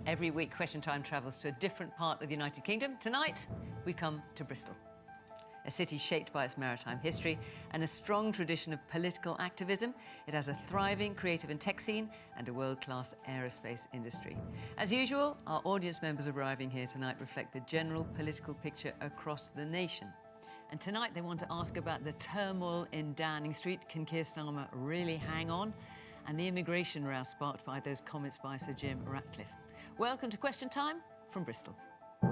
Every week, Question Time travels to a different part of the United Kingdom. Tonight, we come to Bristol, a city shaped by its maritime history and a strong tradition of political activism. It has a thriving creative and tech scene and a world-class aerospace industry. As usual, our audience members arriving here tonight reflect the general political picture across the nation. And tonight, they want to ask about the turmoil in Downing Street. Can Keir Starmer really hang on? And the immigration row sparked by those comments by Sir Jim Ratcliffe. Welcome to Question Time from Bristol. On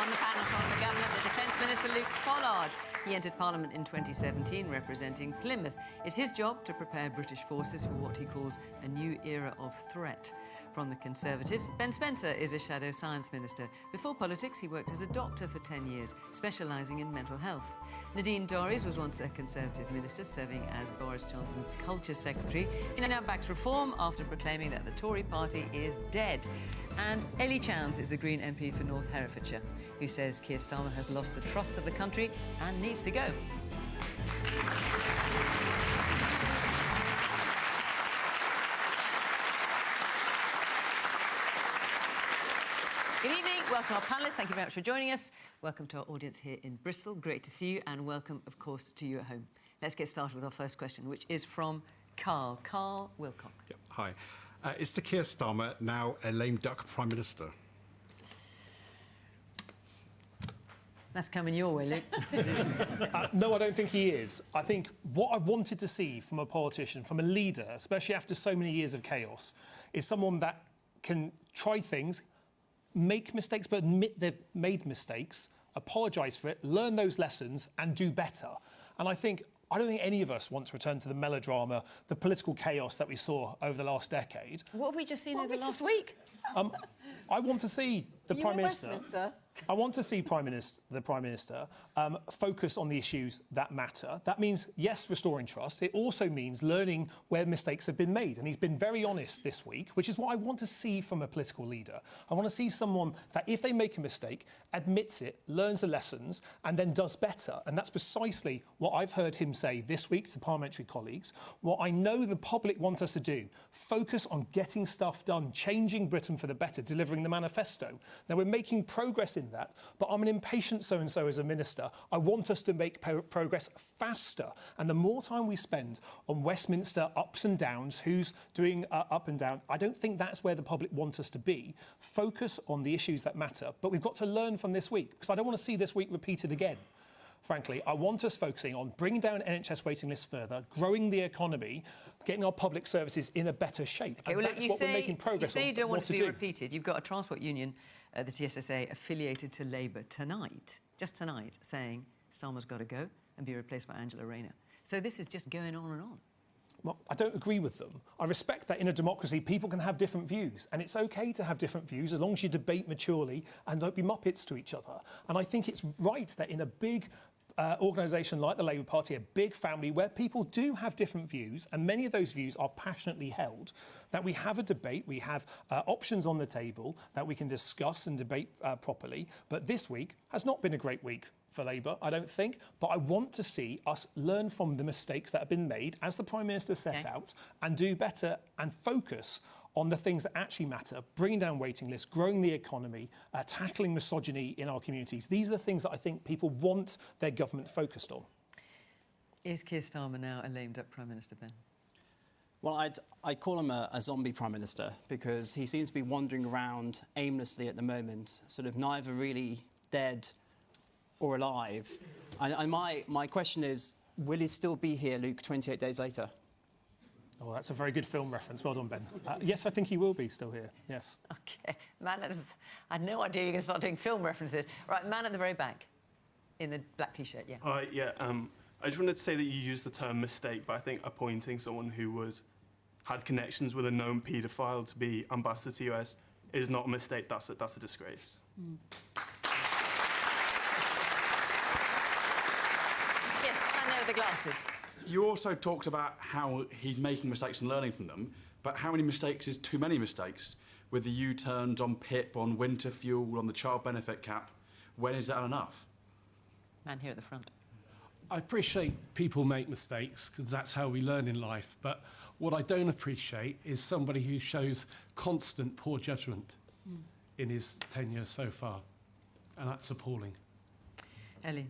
the panel from the Government, the Defence Minister Luke Pollard. He entered Parliament in 2017 representing Plymouth. It's his job to prepare British forces for what he calls a new era of threat. From the Conservatives, Ben Spencer is a shadow science minister. Before politics, he worked as a doctor for 10 years, specialising in mental health. Nadine Dorries was once a Conservative minister, serving as Boris Johnson's culture secretary. She now backs reform after proclaiming that the Tory party is dead. And Ellie Chowns is the Green MP for North Herefordshire, who says Keir Starmer has lost the trust of the country and needs to go. Good evening, welcome to our panellists. Thank you very much for joining us. Welcome to our audience here in Bristol. Great to see you, and welcome, of course, to you at home. Let's get started with our first question, which is from Carl Wilcock. Yep. Hi. Is the Keir Starmer now a lame duck Prime Minister? That's coming your way, Luke. No, I don't think he is. I think what I wanted to see from a politician, from a leader, especially after so many years of chaos, is someone that can try things, make mistakes, but admit they've made mistakes, apologise for it, learn those lessons and do better. And I don't think any of us want to return to the melodrama, the political chaos that we saw over the last decade. What have we just seen over the last week? I want to see the Prime Minister. I want to see the Prime Minister focus on the issues that matter. That means, yes, restoring trust. It also means learning where mistakes have been made. And he's been very honest this week, which is what I want to see from a political leader. I want to see someone that, if they make a mistake, admits it, learns the lessons, and then does better. And that's precisely what I've heard him say this week to parliamentary colleagues. What I know the public want us to do, focus on getting stuff done, changing Britain for the better, delivering the manifesto. Now, we're making progress in that, but I'm an impatient so-and-so as a minister. I want us to make progress faster. And the more time we spend on Westminster ups and downs, who's doing up and down, I don't think that's where the public want us to be. Focus on the issues that matter. But we've got to learn from this week, because I don't want to see this week repeated again. Frankly, I want us focusing on bringing down NHS waiting lists further, growing the economy, getting our public services in a better shape. Okay, and well, that's what we're making progress on. You say you don't want it to be repeated. You've got a transport union, the TSSA, affiliated to Labour tonight, just tonight, saying Starmer's got to go and be replaced by Angela Rayner. So this is just going on and on. Well, I don't agree with them. I respect that in a democracy people can have different views, and it's OK to have different views as long as you debate maturely and don't be muppets to each other. And I think it's right that in a big organisation like the Labour Party, a big family where people do have different views, and many of those views are passionately held, that we have a debate, we have options on the table that we can discuss and debate properly. But this week has not been a great week for Labour, I don't think. But I want to see us learn from the mistakes that have been made, as the Prime Minister set out, and do better and focus on the things that actually matter, bringing down waiting lists, growing the economy, tackling misogyny in our communities. These are the things that I think people want their government focused on. Is Keir Starmer now a lame duck Prime Minister, Ben? Well, I'd call him a zombie Prime Minister, because he seems to be wandering around aimlessly at the moment, sort of neither really dead or alive. And my question is, will he still be here, Luke, 28 days later? Oh, that's a very good film reference. Well done, Ben. Yes, I think he will be still here, yes. OK. I had no idea you were going to start doing film references. Right, man at the very back, in the black T-shirt, yeah. I just wanted to say that you used the term mistake, but I think appointing someone who had connections with a known paedophile to be ambassador to US is not a mistake, that's a disgrace. Yes, I know the glasses. You also talked about how he's making mistakes and learning from them, but how many mistakes is too many mistakes? With the U-turns on PIP, on winter fuel, on the child benefit cap. when is that enough? Man here at the front. I appreciate people make mistakes because that's how we learn in life. But what I don't appreciate is somebody who shows constant poor judgment in his tenure so far. And that's appalling. Ellie.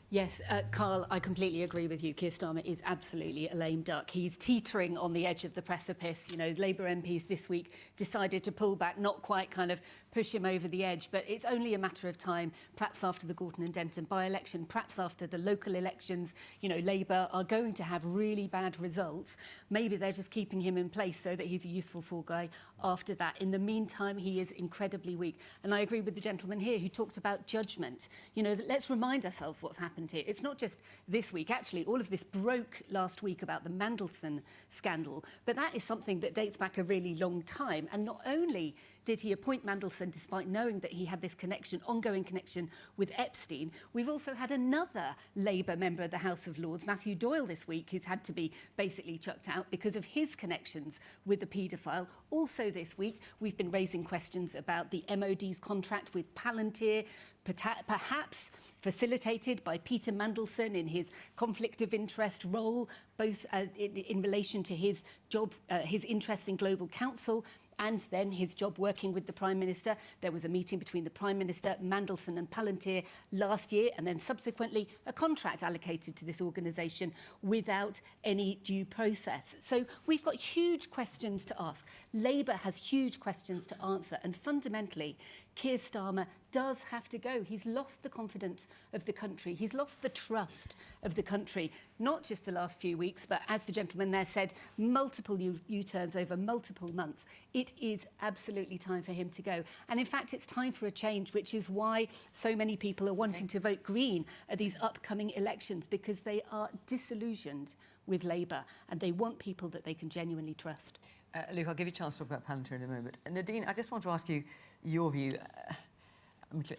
Yes, Carl, I completely agree with you. Keir Starmer is absolutely a lame duck. He's teetering on the edge of the precipice. You know, Labour MPs this week decided to pull back, not quite kind of push him over the edge, but it's only a matter of time, perhaps after the Gorton and Denton by-election, perhaps after the local elections, you know, Labour are going to have really bad results. Maybe they're just keeping him in place so that he's a useful fall guy after that. In the meantime, he is incredibly weak. And I agree with the gentleman here who talked about judgment. You know, let's remind ourselves what's happened here. It's not just this week. Actually, all of this broke last week about the Mandelson scandal, but that is something that dates back a really long time. And not only did he appoint Mandelson despite knowing that he had this connection, ongoing connection with Epstein, we've also had another Labour member of the House of Lords, Matthew Doyle, this week, who's had to be basically chucked out because of his connections with the paedophile. Also this week, we've been raising questions about the MOD's contract with Palantir, perhaps facilitated by Peter Mandelson in his conflict of interest role, both in relation to his job, his interests in Global Council, and then his job working with the Prime Minister. There was a meeting between the Prime Minister, Mandelson and Palantir last year, and then subsequently a contract allocated to this organisation without any due process. So we've got huge questions to ask. Labour has huge questions to answer, and fundamentally, Keir Starmer does have to go. He's lost the confidence of the country. He's lost the trust of the country, not just the last few weeks, but as the gentleman there said, multiple U-turns over multiple months. It is absolutely time for him to go. And in fact, it's time for a change, which is why so many people are wanting to vote Green at these upcoming elections, because they are disillusioned with Labour and they want people that they can genuinely trust. Luke, I'll give you a chance to talk about Palantir in a moment. And Nadine, I just want to ask you your view.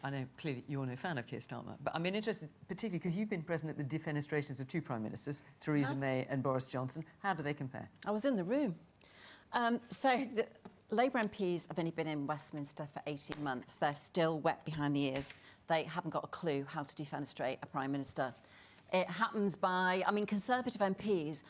I know clearly you're no fan of Keir Starmer, but I'm interested particularly because you've been present at the defenestrations of two Prime Ministers, Theresa May and Boris Johnson. How do they compare? I was in the room. So the Labour MPs have only been in Westminster for 18 months. They're still wet behind the ears. They haven't got a clue how to defenestrate a Prime Minister. It happens by, I mean, Conservative MPs,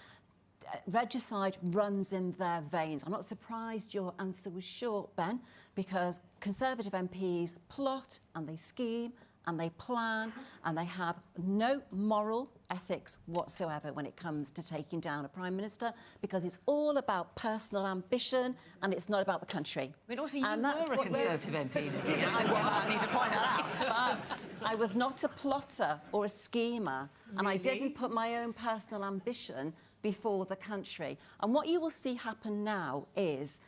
regicide runs in their veins. I'm not surprised your answer was short, Ben, because Conservative MPs plot and they scheme and they plan and they have no moral ethics whatsoever when it comes to taking down a Prime Minister, because it's all about personal ambition and it's not about the country. But also you were a Conservative MP. I need to point that out. But I was not a plotter or a schemer, and I didn't put my own personal ambition before the country. And what you will see happen now is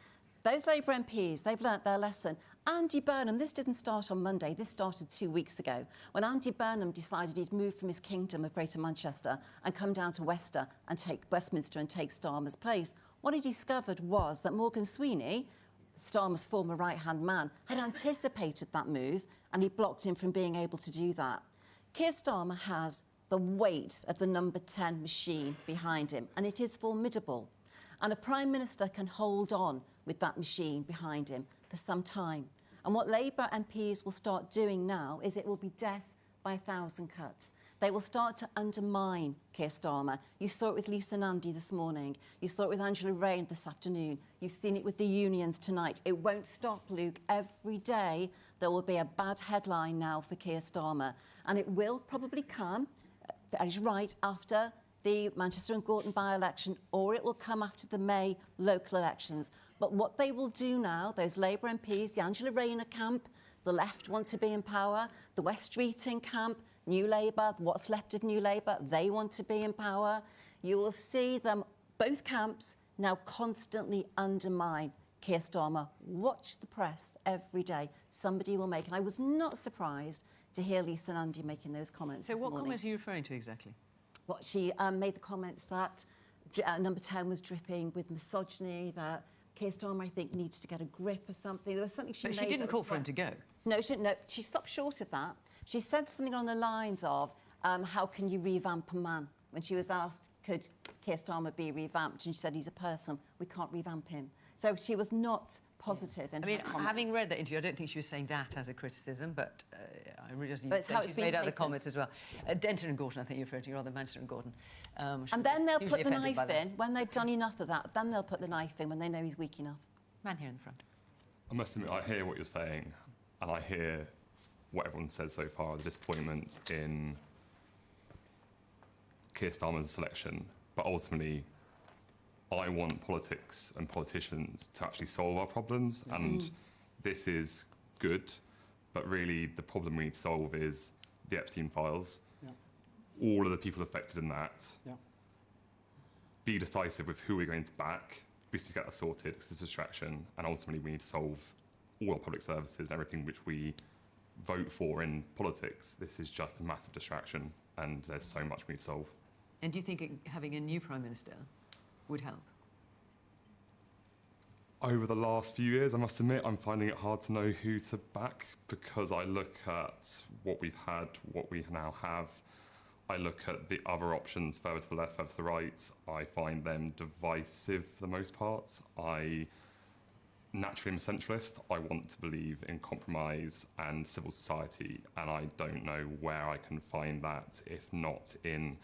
those Labour MPs, they've learnt their lesson. Andy Burnham, this didn't start on Monday, this started 2 weeks ago, when Andy Burnham decided he'd move from his kingdom of Greater Manchester and come down to Westminster and take Starmer's place. What he discovered was that Morgan Sweeney, Starmer's former right-hand man, had anticipated that move and he blocked him from being able to do that. Keir Starmer has the weight of the number 10 machine behind him, and it is formidable. And a Prime Minister can hold on with that machine behind him for some time. And what Labour MPs will start doing now is it will be death by 1,000 cuts. They will start to undermine Keir Starmer. You saw it with Lisa Nandy this morning. You saw it with Angela Rayner this afternoon. You've seen it with the unions tonight. It won't stop, Luke. Every day there will be a bad headline now for Keir Starmer. And it will probably come, that is right, after the Manchester and Gorton by-election, or it will come after the May local elections. But what they will do now, those Labour MPs, the Angela Rayner camp, the left want to be in power, the West Streeting camp, New Labour, what's left of New Labour, they want to be in power. You will see them, both camps, now constantly undermine Keir Starmer. Watch the press every day. Somebody will make, and I was not surprised to hear Lisa Nandy making those comments. So this what morning. comments are you referring to exactly? What she made the comments that number 10 was dripping with misogyny, that Keir Starmer, I think, needed to get a grip or something. There was something she made. But she didn't call for him to go. No, she didn't. No, she stopped short of that. She said something on the lines of, how can you revamp a man? When she was asked, could Keir Starmer be revamped? And she said, he's a person. We can't revamp him. So she was not positive in her comments. Having read that interview, I don't think she was saying that as a criticism, but I really just But it's how it's she's been made other taken. comments as well. Denton and Gorton, I think you're referring to, rather Manchester and Gorton. And then they'll put the knife in when they've done enough of that. Then they'll put the knife in when they know he's weak enough. Man here in the front. I must admit, I hear what you're saying, and I hear what everyone says so far, the disappointment in Keir Starmer's selection. But ultimately, I want politics and politicians to actually solve our problems, and this is good, but really the problem we need to solve is the Epstein files, all of the people affected in that, be decisive with who we're going to back, basically get that sorted, because it's a distraction, and ultimately we need to solve all our public services and everything which we vote for in politics. This is just a massive distraction, and there's so much we need to solve. And do you think having a new Prime Minister would help? Over the last few years, I must admit, I'm finding it hard to know who to back, because I look at what we've had, what we now have. I look at the other options further to the left, further to the right. I find them divisive for the most part. I naturally am a centralist. I want to believe in compromise and civil society, and I don't know where I can find that, if not in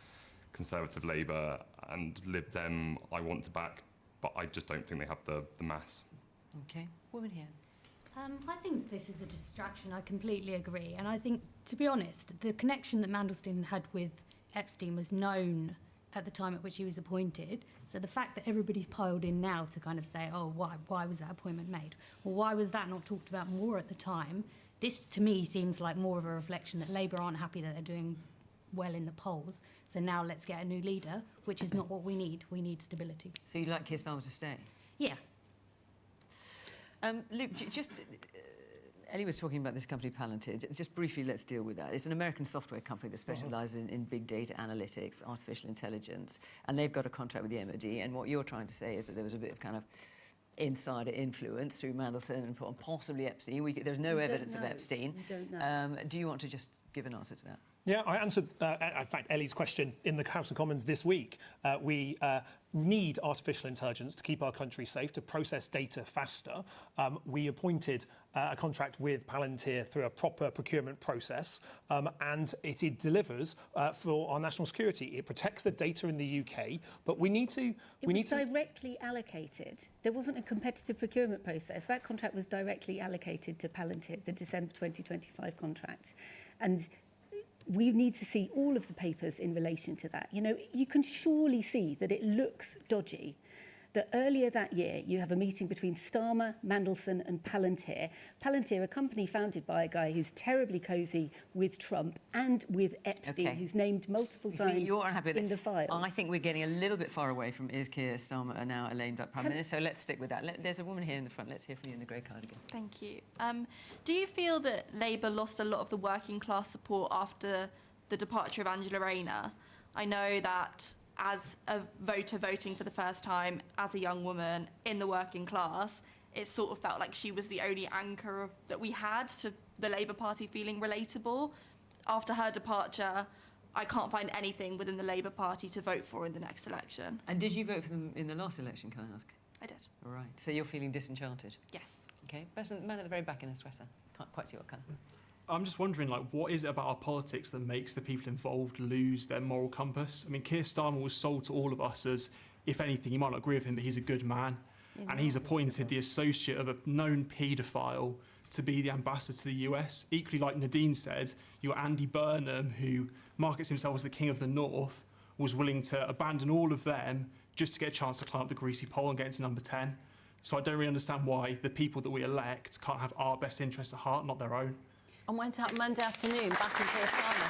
Conservative Labour and Lib Dem. I want to back, but I just don't think they have the mass. Okay, woman here. I think this is a distraction. I completely agree. And I think, to be honest, the connection that Mandelson had with Epstein was known at the time at which he was appointed. So the fact that everybody's piled in now to kind of say, oh, why was that appointment made? Or why was that not talked about more at the time? This, to me, seems like more of a reflection that Labour aren't happy that they're doing well in the polls. So now let's get a new leader, which is not what we need. We need stability. So you'd like Keir Starmer to stay? Yeah. Luke, Ellie was talking about this company, Palantir. Just briefly, let's deal with that. It's an American software company that specialises in big data analytics, artificial intelligence, and they've got a contract with the MOD. And what you're trying to say is that there was a bit of kind of insider influence through Mandelson and possibly Epstein. There's no evidence of Epstein. We don't know. Do you want to just give an answer to that? Yeah, I answered, in fact, Ellie's question in the House of Commons this week. We need artificial intelligence to keep our country safe, to process data faster. We appointed a contract with Palantir through a proper procurement process, and it delivers for our national security. It protects the data in the UK, but we need to... It was directly allocated. There wasn't a competitive procurement process. That contract was directly allocated to Palantir, the December 2025 contract. And we need to see all of the papers in relation to that. You know, you can surely see that it looks dodgy. That earlier that year, you have a meeting between Starmer, Mandelson and Palantir. Palantir, a company founded by a guy who's terribly cosy with Trump and with Epstein, who's named multiple times you're unhappy with in the file. I think we're getting a little bit far away from is Keir Starmer and now a lame duck Prime Minister, so let's stick with that. There's a woman here in the front. Let's hear from you in the grey cardigan. Thank you. Do you feel that Labour lost a lot of the working class support after the departure of Angela Rayner? I know that as a voter voting for the first time as a young woman in the working class, it sort of felt like she was the only anchor that we had to the Labour Party feeling relatable. After her departure, I can't find anything within the Labour Party to vote for in the next election. And did you vote for them in the last election, can I ask? I did. All right. So you're feeling disenchanted? Yes. Okay. Man at the very back in a sweater. Can't quite see what colour. I'm just wondering, like, what is it about our politics that makes the people involved lose their moral compass? I mean, Keir Starmer was sold to all of us as, if anything, you might not agree with him, but he's a good man. He's appointed the associate of a known paedophile to be the ambassador to the US. Equally, like Nadine said, your Andy Burnham, who markets himself as the king of the North, was willing to abandon all of them just to get a chance to climb up the greasy pole and get into number 10. So I don't really understand why the people that we elect can't have our best interests at heart, not their own. And went out Monday afternoon back in Keir Starmer.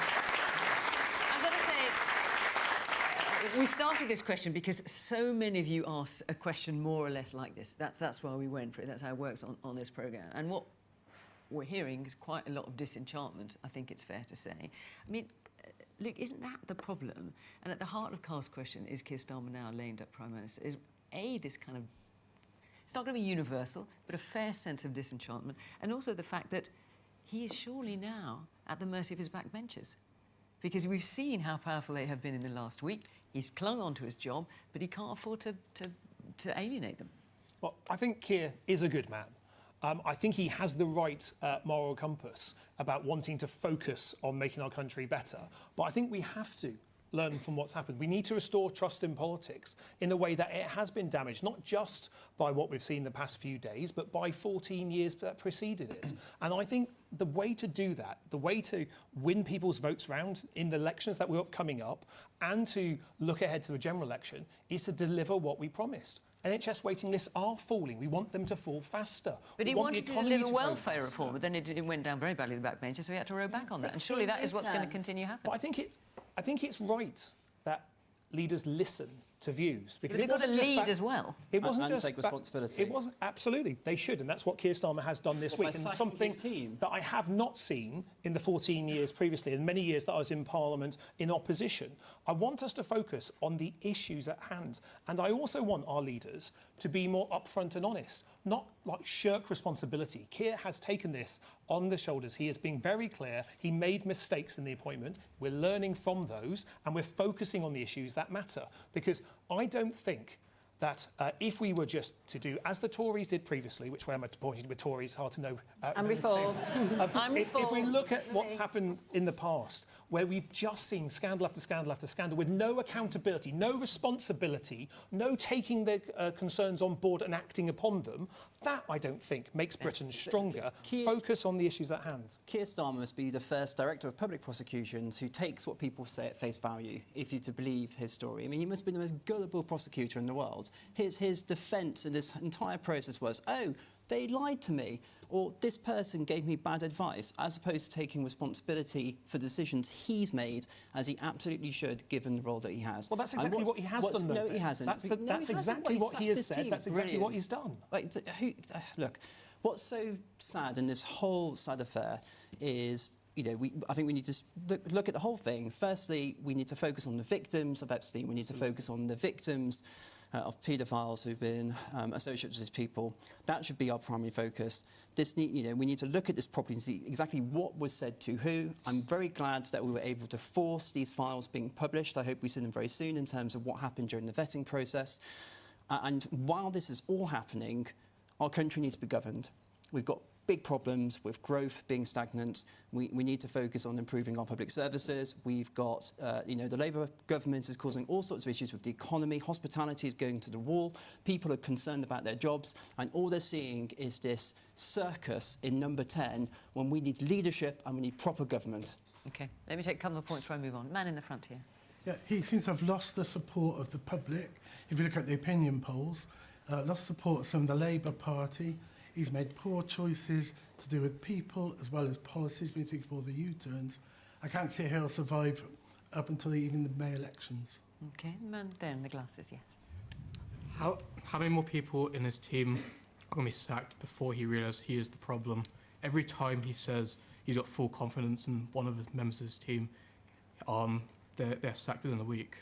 I've got to say, we started this question because so many of you asked a question more or less like this. That's why we went for it. That's how it works on this programme. And what we're hearing is quite a lot of disenchantment, I think it's fair to say. I mean, look, isn't that the problem? And at the heart of Carl's question, is Keir Starmer now a lame duck Prime Minister, is this kind of... It's not going to be universal, but a fair sense of disenchantment. And also the fact that he is surely now at the mercy of his backbenchers. Because we've seen how powerful they have been in the last week. He's clung on to his job, but he can't afford to alienate them. Well, I think Keir is a good man. I think he has the right moral compass about wanting to focus on making our country better. But I think we have to learn from what's happened. We need to restore trust in politics in a way that it has been damaged, not just by what we've seen the past few days, but by 14 years that preceded it. And I think the way to do that, the way to win people's votes round in the elections that we've got coming up and to look ahead to a general election is to deliver what we promised. NHS waiting lists are falling. We want them to fall faster. But he wanted to deliver welfare reform, but then it went down very badly, the backbencher, so he had to row back on that. And surely that is what's going to continue happening. But I think it's right that leaders listen to views, because they've got to lead as well. It wasn't and just take responsibility. It wasn't, absolutely they should, and that's what Keir Starmer has done this week. And something that I have not seen in the 14 years previously, and many years that I was in Parliament in opposition. I want us to focus on the issues at hand, and I also want our leaders to be more upfront and honest, not like shirk responsibility. Keir has taken this on the shoulders. He has been very clear. He made mistakes in the appointment. We're learning from those, and we're focusing on the issues that matter. Because I don't think that if we were just to do as the Tories did previously, which way am I pointing with Tories? Hard to know. I'm reform. If we look at what's happened in the past, where we've just seen scandal after scandal after scandal with no accountability, no responsibility, no taking their concerns on board and acting upon them, that, I don't think, makes Britain stronger. Focus on the issues at hand. Keir Starmer must be the first Director of Public Prosecutions who takes what people say at face value, if you're to believe his story. I mean, he must be the most gullible prosecutor in the world. His defence in this entire process was, oh, they lied to me, or this person gave me bad advice, as opposed to taking responsibility for decisions he's made, as he absolutely should, given the role that he has. Well, that's exactly what he has done, though. No, he hasn't. That's exactly what he has said. That's exactly what he's done. Like, look, what's so sad in this whole sad affair is, you know, I think we need to look at the whole thing. Firstly, we need to focus on the victims of Epstein. We need to focus on the victims of paedophiles who've been associated with these people. That should be our primary focus. We need to look at this properly and see exactly what was said to who. I'm very glad that we were able to force these files being published. I hope we see them very soon in terms of what happened during the vetting process. And while this is all happening, our country needs to be governed. We've got big problems with growth being stagnant. We need to focus on improving our public services. We've got, the Labour government is causing all sorts of issues with the economy. Hospitality is going to the wall. People are concerned about their jobs. And all they're seeing is this circus in number 10 when we need leadership and we need proper government. OK, let me take a couple of points before I move on. Man in the front here. Yeah, he seems to have lost the support of the public. If you look at the opinion polls, lost support from the Labour Party. He's made poor choices to do with people as well as policies. When you think of all the U-turns, I can't see how he'll survive up until even the May elections. OK, man there in the glasses, yes. How many more people in his team are going to be sacked before he realises he is the problem? Every time he says he's got full confidence in one of the members of his team, they're sacked within a week.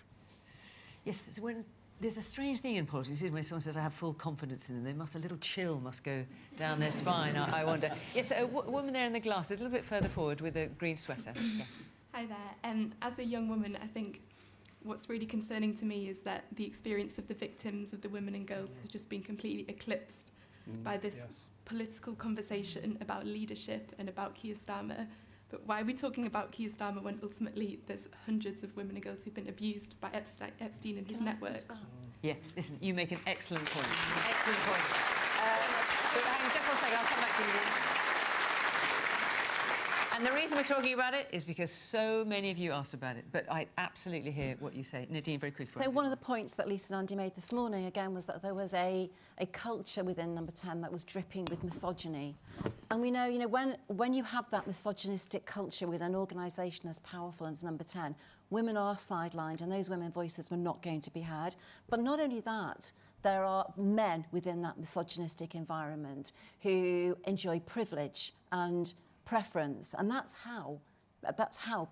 Yes, when there's a strange thing in politics, when someone says, I have full confidence in them, a little chill must go down their spine, I wonder. Yes, a woman there in the glasses, a little bit further forward with a green sweater. Yes. Hi there. As a young woman, I think what's really concerning to me is that the experience of the victims, of the women and girls, has just been completely eclipsed by this political conversation about leadership and about Keir Starmer. But why are we talking about Keir Starmer when ultimately there's hundreds of women and girls who've been abused by Epstein and his networks? Yeah, listen, you make an excellent point. Excellent point. But hang on just 1 second, I'll come back to you, Nadine. And the reason we're talking about it is because so many of you asked about it. But I absolutely hear what you say. Nadine, very quickly. So one of the points that Lisa and Andy made this morning, again, was that there was a culture within Number 10 that was dripping with misogyny. And we know, when you have that misogynistic culture with an organisation as powerful as Number 10, women are sidelined and those women's voices were not going to be heard. But not only that, there are men within that misogynistic environment who enjoy privilege and preference, and that's how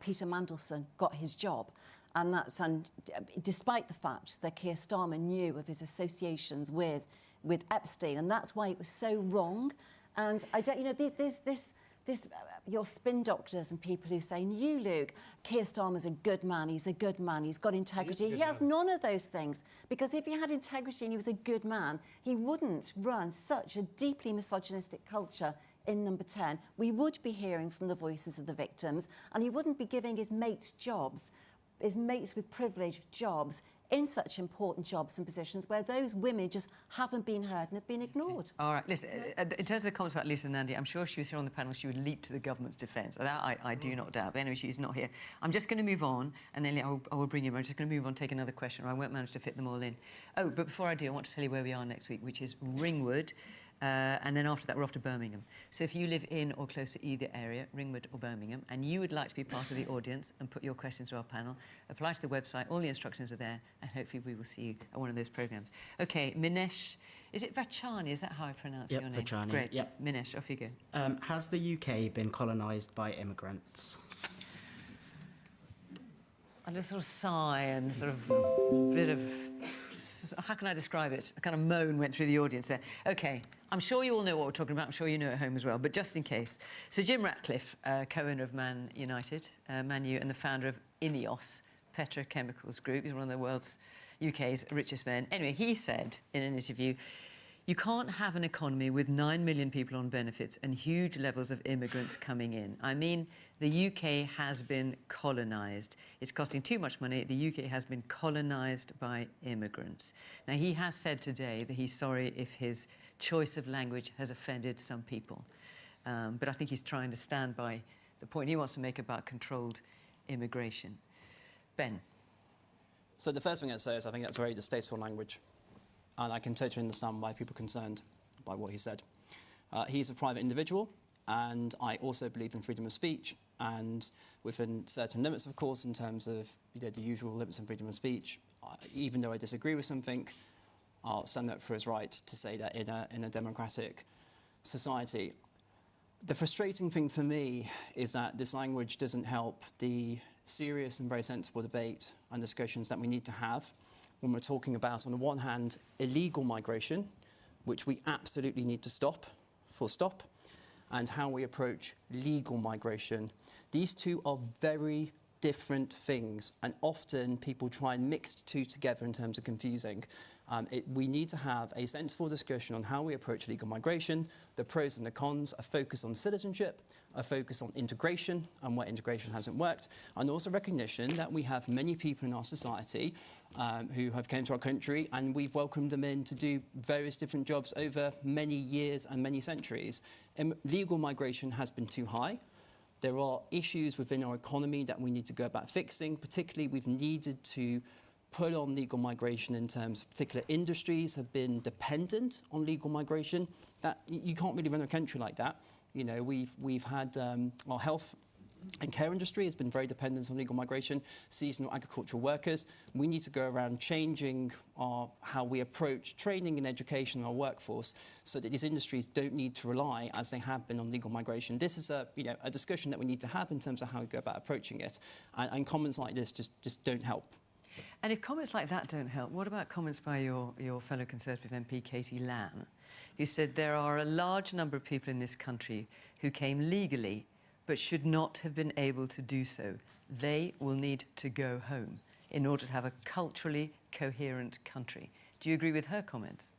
Peter Mandelson got his job, and despite the fact that Keir Starmer knew of his associations with Epstein, and that's why it was so wrong. And I don't, this your spin doctors and people who say, you, Luke, Keir Starmer's a good man, he's got integrity. He has none of those things. Because if he had integrity and he was a good man, he wouldn't run such a deeply misogynistic culture in Number 10. We would be hearing from the voices of the victims, and he wouldn't be giving his mates jobs, his mates with privilege jobs, in such important jobs and positions where those women just haven't been heard and have been ignored. All right, listen, in terms of the comments about Lisa Nandy, I'm sure if she was here on the panel, she would leap to the government's defence. That I do not doubt. But anyway, she's not here. I'm just going to move on, and then I will bring you. I'm just going to move on, take another question, or I won't manage to fit them all in. Oh, but before I do, I want to tell you where we are next week, which is Ringwood. And then after that, we're off to Birmingham. So if you live in or close to either area, Ringwood or Birmingham, and you would like to be part of the audience and put your questions to our panel, apply to the website. All the instructions are there, and hopefully we will see you at one of those programmes. OK, Minesh, is it Vachani? Is that how I pronounce your name? Vachani. Great. Yep. Minesh, off you go. Has the UK been colonised by immigrants? And a sort of sigh and sort of bit of... How can I describe it? A kind of moan went through the audience there. OK, I'm sure you all know what we're talking about. I'm sure you know at home as well, but just in case. So Jim Ratcliffe, co-owner of Man United, Man U, and the founder of INEOS Petrochemicals Group. He's one of the world's, UK's richest men. Anyway, he said in an interview, you can't have an economy with 9 million people on benefits and huge levels of immigrants coming in. I mean, the UK has been colonised. It's costing too much money. The UK has been colonised by immigrants. Now, he has said today that he's sorry if his choice of language has offended some people. But I think he's trying to stand by the point he wants to make about controlled immigration. Ben. So the first thing I'd say is I think that's very distasteful language. And I can totally understand why people are concerned by what he said. He's a private individual, and I also believe in freedom of speech, and within certain limits, of course, in terms of the usual limits of freedom of speech. Even though I disagree with something, I'll stand up for his right to say that in a democratic society. The frustrating thing for me is that this language doesn't help the serious and very sensible debate and discussions that we need to have when we're talking about, on the one hand, illegal migration, which we absolutely need to stop, full stop, and how we approach legal migration. These two are very different things, and often people try and mix the two together in terms of confusing. We need to have a sensible discussion on how we approach legal migration, the pros and the cons, a focus on citizenship, a focus on integration and where integration hasn't worked, and also recognition that we have many people in our society who have come to our country, and we've welcomed them in to do various different jobs over many years and many centuries. Legal migration has been too high. There are issues within our economy that we need to go about fixing. Particularly, we've needed to put on legal migration in terms of particular industries have been dependent on legal migration. That you can't really run a country like that. You know, we've had our health and care industry has been very dependent on legal migration, seasonal agricultural workers. We need to go around changing how we approach training and education in our workforce so that these industries don't need to rely, as they have been, on legal migration. This is a discussion that we need to have in terms of how we go about approaching it. And comments like this just don't help. And if comments like that don't help, what about comments by your fellow Conservative MP, Katie Lamb, who said there are a large number of people in this country who came legally but should not have been able to do so. They will need to go home in order to have a culturally coherent country. Do you agree with her comments?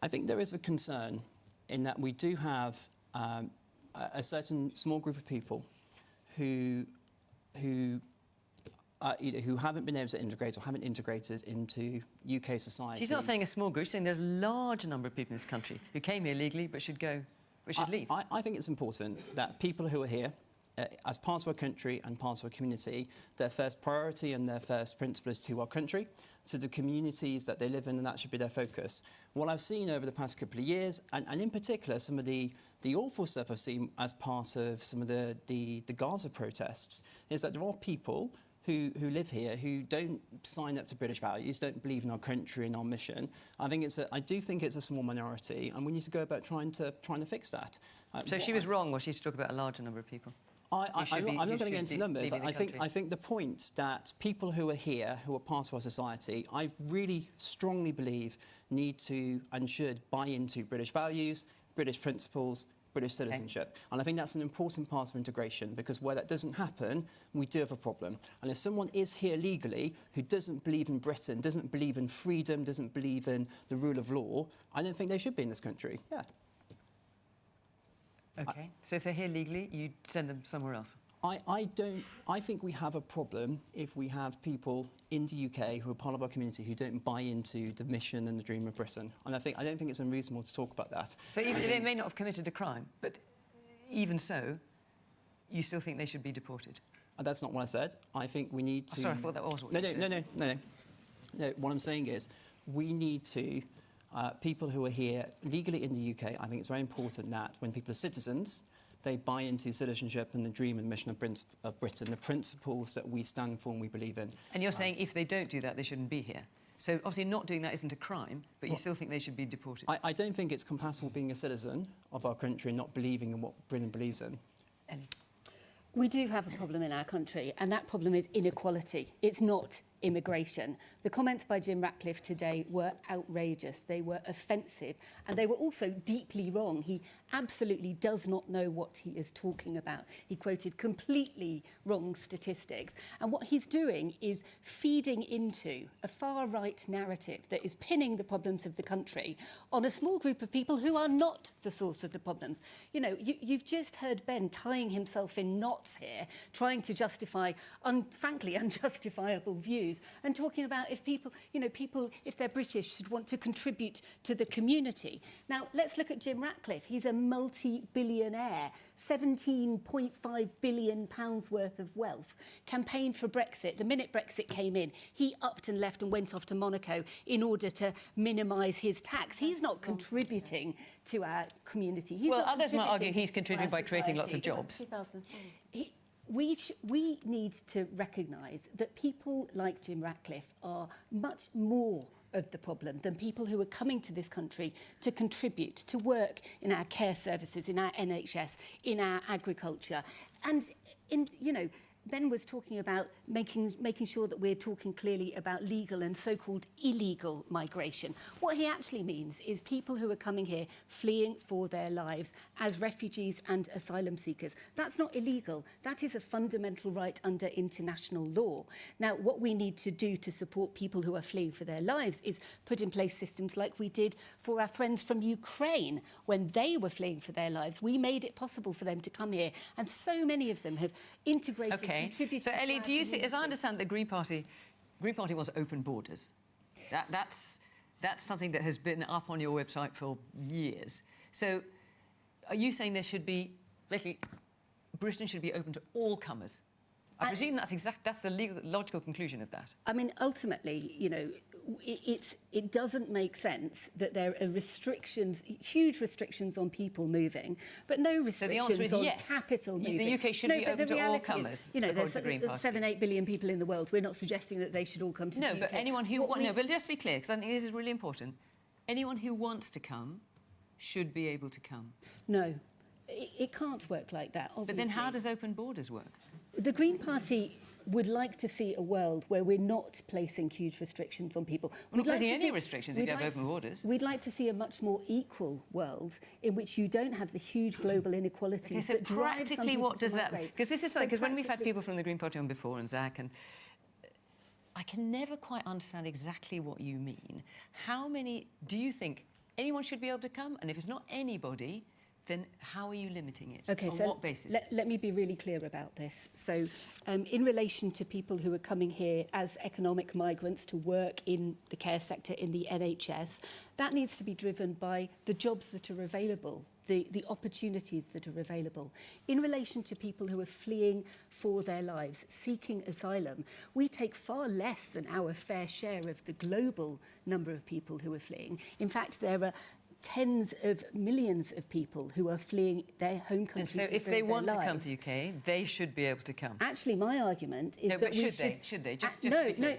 I think there is a concern in that we do have a certain small group of people who haven't been able to integrate or haven't integrated into UK society. She's not saying a small group, she's saying there's a large number of people in this country who came here legally but should go, but should leave. I think it's important that people who are here, as part of our country and part of our community, their first priority and their first principle is to our country, to the communities that they live in, and that should be their focus. What I've seen over the past couple of years, and in particular some of the awful stuff I've seen as part of some of the Gaza protests, is that there are people who live here who don't sign up to British values, don't believe in our country and our mission. I do think it's a small minority, and we need to go about trying to fix that. So she was wrong, was she, to talk about a larger number of people? I'm not going to get into numbers. I think the point that people who are here, who are part of our society, I really strongly believe need to and should buy into British values, British principles, British citizenship. And I think that's an important part of integration, because where that doesn't happen, we do have a problem. And if someone is here legally who doesn't believe in Britain, doesn't believe in freedom, doesn't believe in the rule of law, I don't think they should be in this country. Yeah. OK. So if they're here legally, you send them somewhere else? I think we have a problem if we have people in the UK who are part of our community who don't buy into the mission and the dream of Britain. And I don't think it's unreasonable to talk about that. So even they may not have committed a crime, but even so, you still think they should be deported? That's not what I said. I think we need to... Oh, sorry, I thought that was what you said. No, what I'm saying is we need to... people who are here legally in the UK, I think it's very important that when people are citizens, they buy into citizenship and the dream and mission of Britain, the principles that we stand for and we believe in. And you're saying if they don't do that, they shouldn't be here? So obviously not doing that isn't a crime, but you still think they should be deported? I don't think it's compatible being a citizen of our country and not believing in what Britain believes in. Ellie? We do have a problem in our country, and that problem is inequality. It's not immigration. The comments by Jim Ratcliffe today were outrageous. They were offensive, and they were also deeply wrong. He absolutely does not know what he is talking about. He quoted completely wrong statistics. And what he's doing is feeding into a far-right narrative that is pinning the problems of the country on a small group of people who are not the source of the problems. You know, you've just heard Ben tying himself in knots here, trying to justify, frankly, unjustifiable views, and talking about if people, if they're British, should want to contribute to the community. Now, let's look at Jim Ratcliffe. He's a multi-billionaire, £17.5 billion worth of wealth, campaigned for Brexit. The minute Brexit came in, he upped and left and went off to Monaco in order to minimise his tax. He's not contributing to our community. Well, others might argue he's contributing by creating lots of jobs. We need to recognise that people like Jim Ratcliffe are much more of the problem than people who are coming to this country to contribute, to work in our care services, in our NHS, in our agriculture. And, Ben was talking about making sure that we're talking clearly about legal and so-called illegal migration. What he actually means is people who are coming here fleeing for their lives as refugees and asylum seekers. That's not illegal. That is a fundamental right under international law. Now, what we need to do to support people who are fleeing for their lives is put in place systems like we did for our friends from Ukraine when they were fleeing for their lives. We made it possible for them to come here, and so many of them have integrated. Okay. So, Ellie, do you see, as I understand, the Green Party wants open borders. That's something that has been up on your website for years. So, are you saying there should be, basically, Britain should be open to all comers? I presume that's the logical conclusion of that. I mean, ultimately, it doesn't make sense that there are restrictions, huge restrictions on people moving, but no restrictions on capital moving. The UK should be open to all comers. There's 7-8 billion people in the world. We're not suggesting that they should all come to the UK. No, but anyone who but just to be clear, because I think this is really important. Anyone who wants to come should be able to come. No, it can't work like that, obviously. But then how does open borders work? The Green Party would like to see a world where we're not placing huge restrictions on people. We're not placing any restrictions if you have open borders. We'd like to see a much more equal world in which you don't have the huge global inequalities that drive some practically what does that... Because this is something, because when we've had people from the Green Party on before, and Zach, and I can never quite understand exactly what you mean. How many... Do you think anyone should be able to come? And if it's not anybody, then how are you limiting it? Okay, on what basis? Let me be really clear about this. So, in relation to people who are coming here as economic migrants to work in the care sector, in the NHS, that needs to be driven by the jobs that are available, the opportunities that are available. In relation to people who are fleeing for their lives, seeking asylum, we take far less than our fair share of the global number of people who are fleeing. In fact, there are tens of millions of people who are fleeing their home countries. And so if they want to come to the UK, they should be able to come. Actually, my argument is that we should... Should they?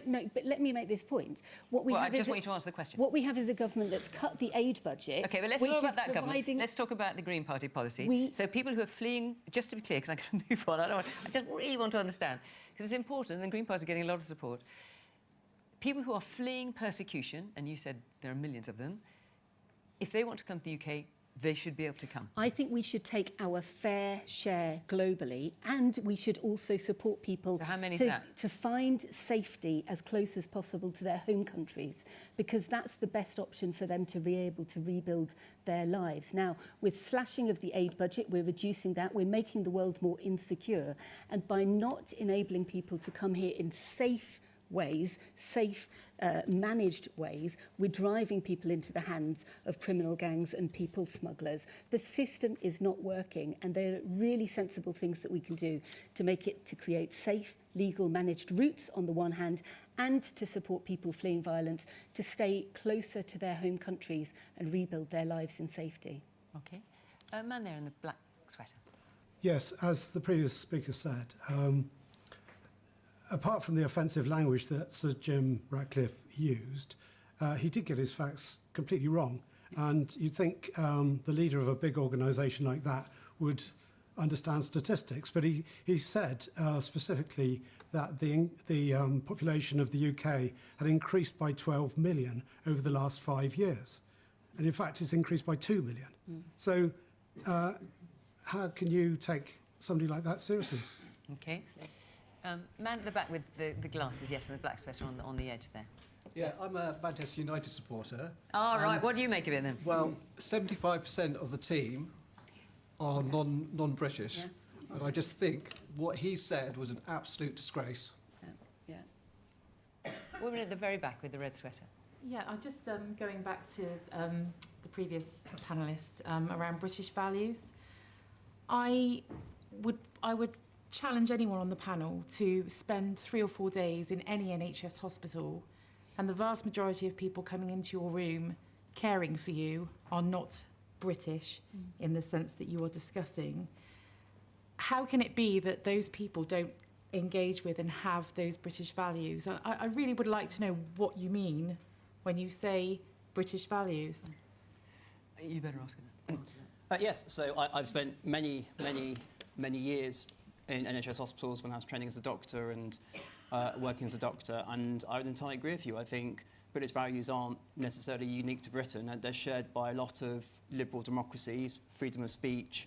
No, but let me make this point. I just want you to answer the question. What we have is a government that's cut the aid budget. OK, but let's talk about that government. Let's talk about the Green Party policy. So people who are fleeing, just to be clear, because I'm going to move on, I just really want to understand, because it's important, and the Green Party is getting a lot of support. People who are fleeing persecution, and you said there are millions of them, if they want to come to the UK, they should be able to come? I think we should take our fair share globally, and we should also support people So how many is that? to find safety as close as possible to their home countries, because that's the best option for them to be able to rebuild their lives. Now, with slashing of the aid budget, we're reducing that, we're making the world more insecure, and by not enabling people to come here in safe ways, managed ways, we're driving people into the hands of criminal gangs and people smugglers. The system is not working, and there are really sensible things that we can do to make it, to create safe, legal, managed routes on the one hand, and to support people fleeing violence to stay closer to their home countries and rebuild their lives in safety. Okay. A man there in the black sweater. Yes, as the previous speaker said, apart from the offensive language that Sir Jim Ratcliffe used, he did get his facts completely wrong. And you'd think the leader of a big organisation like that would understand statistics, but he said specifically that the population of the UK had increased by 12 million over the last 5 years. And in fact, it's increased by 2 million. So how can you take somebody like that seriously? Okay. Man at the back with the glasses, yes, and the black sweater on the edge there. Yeah, I'm a Manchester United supporter. Oh, right. What do you make of it then? Well, 75% of the team are non-British. Yeah. And I just think what he said was an absolute disgrace. Yeah. Woman at the very back with the red sweater. Yeah, I'm just going back to the previous panellist around British values. I would challenge anyone on the panel to spend 3 or 4 days in any NHS hospital, and the vast majority of people coming into your room caring for you are not British in the sense that you are discussing. How can it be that those people don't engage with and have those British values? I really would like to know what you mean when you say British values. You better ask him that. Yes, so I've spent many years in NHS hospitals when I was training as a doctor and working as a doctor, and I would entirely agree with you. I think British values aren't necessarily unique to Britain. They're shared by a lot of liberal democracies, freedom of speech,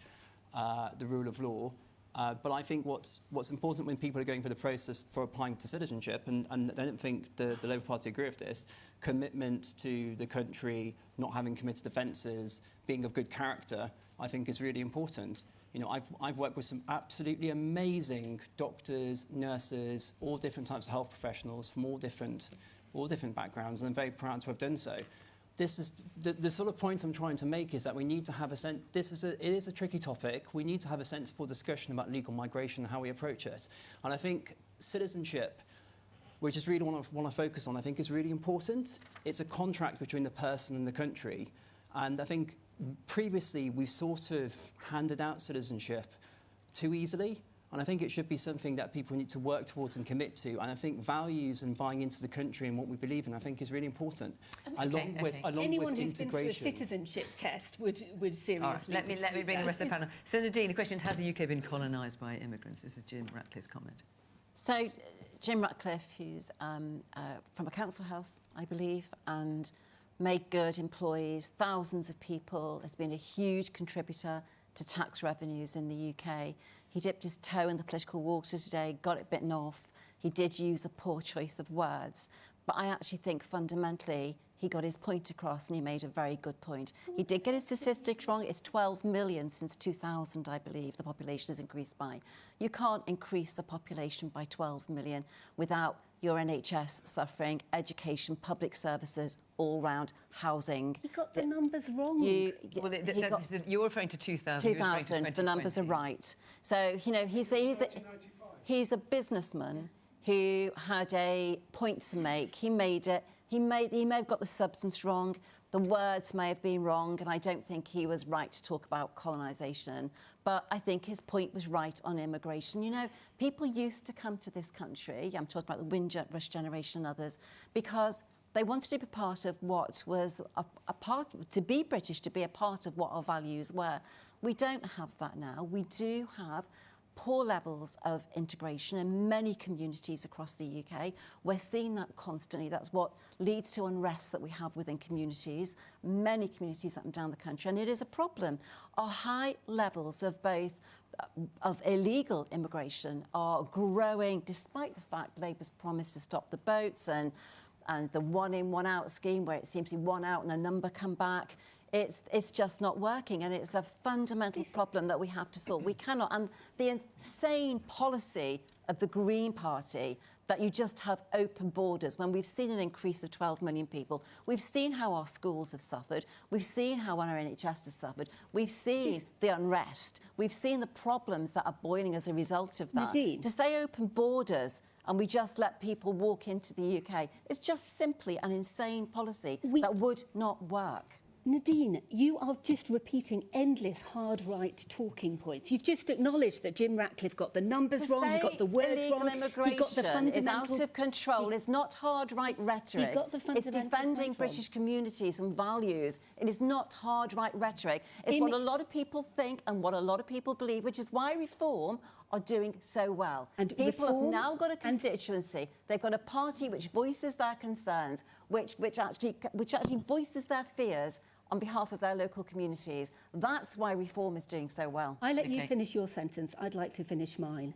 the rule of law. But I think what's important when people are going through the process for applying to citizenship, and I don't think the Labour Party agree with this, commitment to the country, not having committed offences, being of good character, I think is really important. You know, I've worked with some absolutely amazing doctors, nurses, all different types of health professionals from all different backgrounds, and I'm very proud to have done so. This is the sort of point I'm trying to make is that we need to have it is a tricky topic. We need to have a sensible discussion about legal migration and how we approach it. And I think citizenship, which is really what I want to focus on, I think is really important. It's a contract between the person and the country, and I think previously we've sort of handed out citizenship too easily, and I think it should be something that people need to work towards and commit to. And I think values and buying into the country and what we believe in, I think, is really important. Along with Anyone who's integration. been through a citizenship test would seriously. All right, let me bring the rest of the panel. So Nadine, the question is, has the UK been colonised by immigrants? This is Jim Ratcliffe's comment. So Jim Ratcliffe, who's from a council house, I believe, and made good, employees thousands of people, has been a huge contributor to tax revenues in the UK. He dipped his toe in the political water today, got it bitten off. He did use a poor choice of words, but I actually think fundamentally he got his point across and he made a very good point. He did get his statistics wrong. It's 12 million since 2000, I believe, the population has increased by. You can't increase the population by 12 million without your NHS suffering, education, public services, all round, housing. He got the numbers wrong. You're referring to 2000. 2000, the numbers are right. So, you know, he's a businessman who had a point to make. He made it. He may have got the substance wrong. The words may have been wrong, and I don't think he was right to talk about colonisation. But I think his point was right on immigration. You know, people used to come to this country, I'm talking about the Windrush generation and others, because they wanted to be part of what was to be British, to be a part of what our values were. We don't have that now. We do have poor levels of integration in many communities across the UK. We're seeing that constantly. That's what leads to unrest that we have within communities, many communities up and down the country, and it is a problem. Our high levels of both of illegal immigration are growing, despite the fact Labour's promised to stop the boats and the one in, one out scheme, where it seems to be one out and a number come back. It's just not working, and it's a fundamental problem that we have to solve. We cannot, and the insane policy of the Green Party that you just have open borders when we've seen an increase of 12 million people. We've seen how our schools have suffered. We've seen how our NHS has suffered. We've seen the unrest. We've seen the problems that are boiling as a result of that. Nadine. To say open borders and we just let people walk into the UK is just simply an insane policy that would not work. Nadine, you are just repeating endless hard right talking points. You've just acknowledged that Jim Ratcliffe got the numbers wrong, he got the words wrong, he got the fundamental... is out of control. It's not hard right rhetoric. He got the fundamental It's defending British communities and values. It is not hard right rhetoric. It's what a lot of people think and what a lot of people believe, which is why Reform are doing so well. And people have now got a constituency. They've got a party which voices their concerns, which actually voices their fears on behalf of their local communities. That's why Reform is doing so well. I let you finish your sentence. I'd like to finish mine.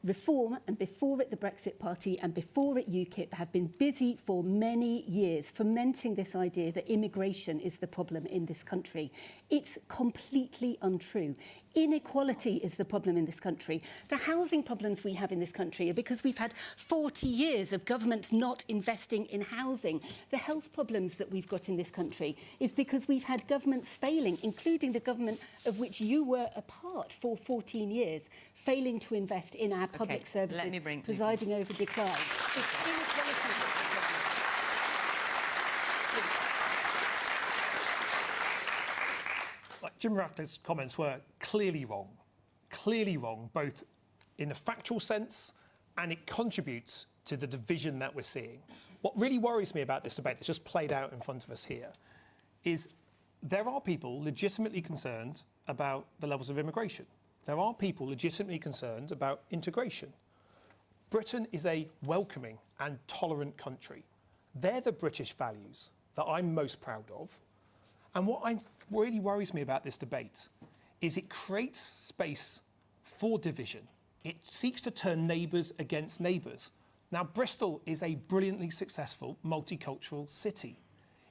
Reform, and before it the Brexit Party, and before it UKIP, have been busy for many years fomenting this idea that immigration is the problem in this country. It's completely untrue. Inequality is the problem in this country. The housing problems we have in this country are because we've had 40 years of government not investing in housing. The health problems that we've got in this country is because we've had governments failing, including the government of which you were a part for 14 years, failing to invest in our public services, presiding over decline. It's inequality. Jim Ratcliffe's comments were clearly wrong, both in a factual sense, and it contributes to the division that we're seeing. What really worries me about this debate that's just played out in front of us here is there are people legitimately concerned about the levels of immigration. There are people legitimately concerned about integration. Britain is a welcoming and tolerant country. They're the British values that I'm most proud of. And what really worries me about this debate is it creates space for division. It seeks to turn neighbours against neighbours. Now, Bristol is a brilliantly successful multicultural city.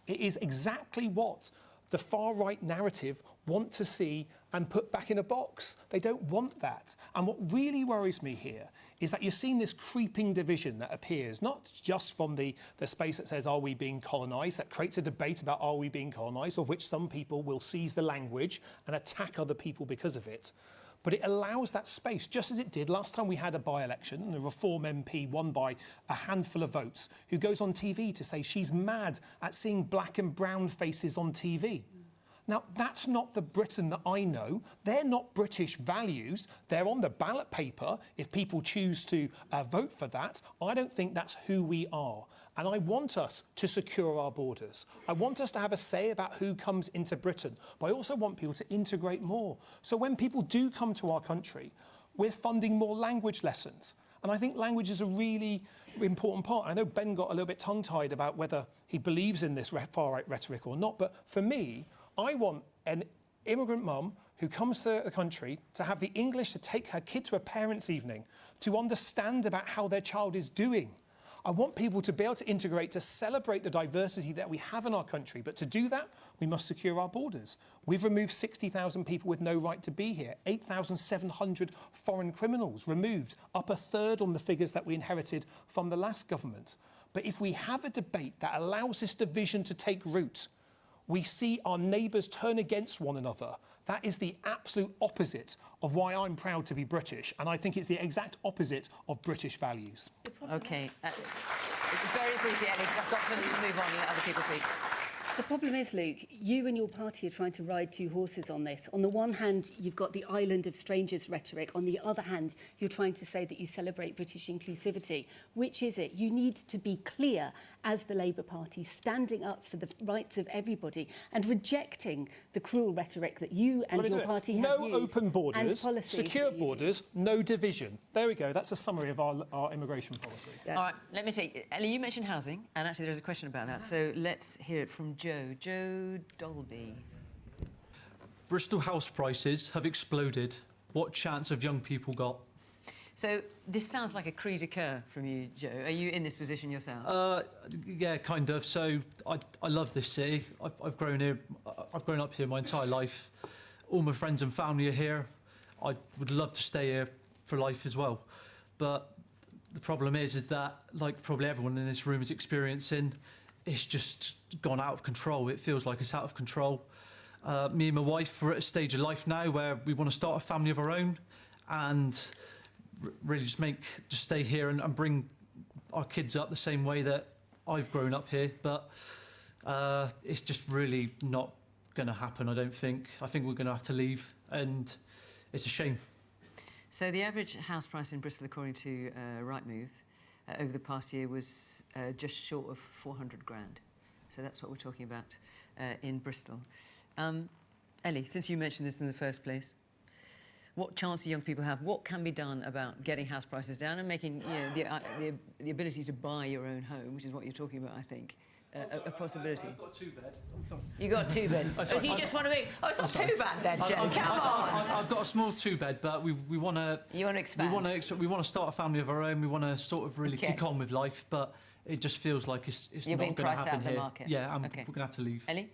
It is exactly what the far-right narrative want to see and put back in a box. They don't want that. And what really worries me here is that you're seeing this creeping division that appears, not just from the space that says, are we being colonised? That creates a debate about, are we being colonised, of which some people will seize the language and attack other people because of it. But it allows that space, just as it did last time we had a by-election, and the Reform MP won by a handful of votes, who goes on TV to say she's mad at seeing black and brown faces on TV. Now, that's not the Britain that I know. They're not British values. They're on the ballot paper if people choose to vote for that. I don't think that's who we are. And I want us to secure our borders. I want us to have a say about who comes into Britain. But I also want people to integrate more. So when people do come to our country, we're funding more language lessons. And I think language is a really important part. I know Ben got a little bit tongue-tied about whether he believes in this far-right rhetoric or not. But for me, I want an immigrant mum who comes to the country to have the English to take her kid to a parents' evening, to understand about how their child is doing. I want people to be able to integrate, to celebrate the diversity that we have in our country. But to do that, we must secure our borders. We've removed 60,000 people with no right to be here, 8,700 foreign criminals removed, up a third on the figures that we inherited from the last government. But if we have a debate that allows this division to take root, we see our neighbours turn against one another. That is the absolute opposite of why I'm proud to be British, and I think it's the exact opposite of British values. OK. Very briefly, Ellie, because I've got to move on and let other people speak. The problem is, Luke, you and your party are trying to ride two horses on this. On the one hand, you've got the island of strangers rhetoric. On the other hand, you're trying to say that you celebrate British inclusivity. Which is it? You need to be clear as the Labour Party, standing up for the rights of everybody and rejecting the cruel rhetoric that you and your party have used. No open borders, and policies secure borders, no division. There we go. That's a summary of our immigration policy. All right, let me take... Ellie, you mentioned housing, and actually there's a question about that, so let's hear it from Joe. Joe Dolby. Bristol house prices have exploded. What chance have young people got? So this sounds like a cri de coeur from you, Joe. Are you in this position yourself? Yeah, kind of. So I love this city. I've grown here. I've grown up here my entire life. All my friends and family are here. I would love to stay here for life as well. But the problem is that, like probably everyone in this room is experiencing, it's just gone out of control. It feels like it's out of control. Me and my wife are at a stage of life now where we want to start a family of our own and really just stay here and bring our kids up the same way that I've grown up here. But it's just really not going to happen, I don't think. I think we're going to have to leave, and it's a shame. So the average house price in Bristol, according to Rightmove, over the past year was just short of 400 grand. So that's what we're talking about in Bristol. Ellie, since you mentioned this in the first place, what chance do young people have? What can be done about getting house prices down and making the ability to buy your own home, which is what you're talking about, I think, a possibility? I've got a two-bed. You got a two-bed. So you just want to make... Oh, it's not too bad then, Jen. Come on. I've got a small two-bed, but we want to... You want to expand? We want to start a family of our own. We want to sort of really kick on with life, but it just feels like it's not going to happen here. You're being priced out of the market. Yeah, we're going to have to leave. Ellie?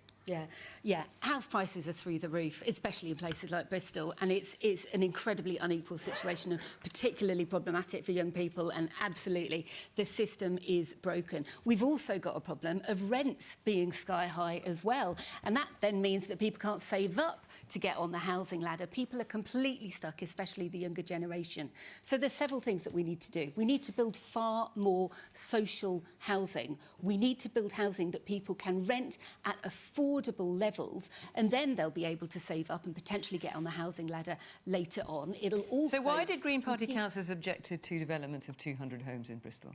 Yeah. House prices are through the roof, especially in places like Bristol, and it's an incredibly unequal situation and particularly problematic for young people, and absolutely the system is broken. We've also got a problem of rents being sky high as well, and that then means that people can't save up to get on the housing ladder. People are completely stuck, especially the younger generation. So there's several things that we need to do. We need to build far more social housing. We need to build housing that people can rent at affordable levels, and then they'll be able to save up and potentially get on the housing ladder later on. It'll also... So why did Green Party councillors object to development of 200 homes in Bristol?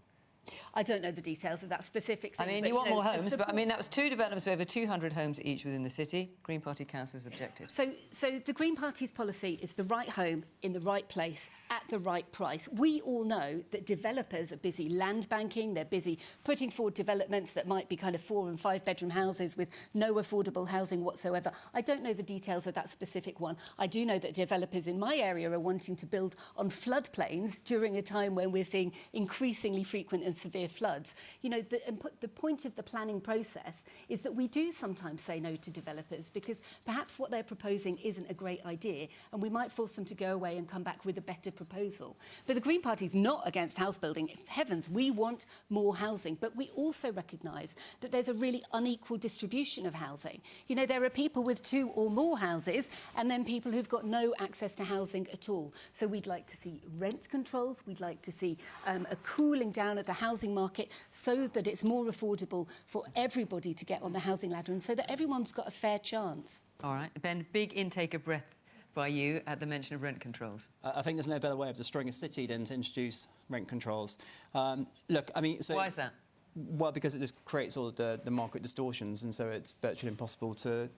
I don't know the details of that specific thing. I mean, you want more homes, but I mean, that was two developments of over 200 homes each within the city. Green Party councillors objected. So the Green Party's policy is the right home in the right place at the right price. We all know that developers are busy land banking, they're busy putting forward developments that might be kind of 4- and 5-bedroom houses with no affordable housing whatsoever. I don't know the details of that specific one. I do know that developers in my area are wanting to build on floodplains during a time when we're seeing increasingly frequent and severe floods. You know, the point of the planning process is that we do sometimes say no to developers because perhaps what they're proposing isn't a great idea, and we might force them to go away and come back with a better proposal. But the Green Party's not against house building. Heavens, we want more housing, but we also recognise that there's a really unequal distribution of housing. You know, there are people with 2 or more houses and then people who've got no access to housing at all. So we'd like to see rent controls, we'd like to see a cooling down of the housing market so that it's more affordable for everybody to get on the housing ladder and so that everyone's got a fair chance. All right, Ben, big intake of breath by you at the mention of rent controls. I think there's no better way of destroying a city than to introduce rent controls. Look, I mean... So, why is that? Well, because it just creates all the market distortions, and so it's virtually impossible to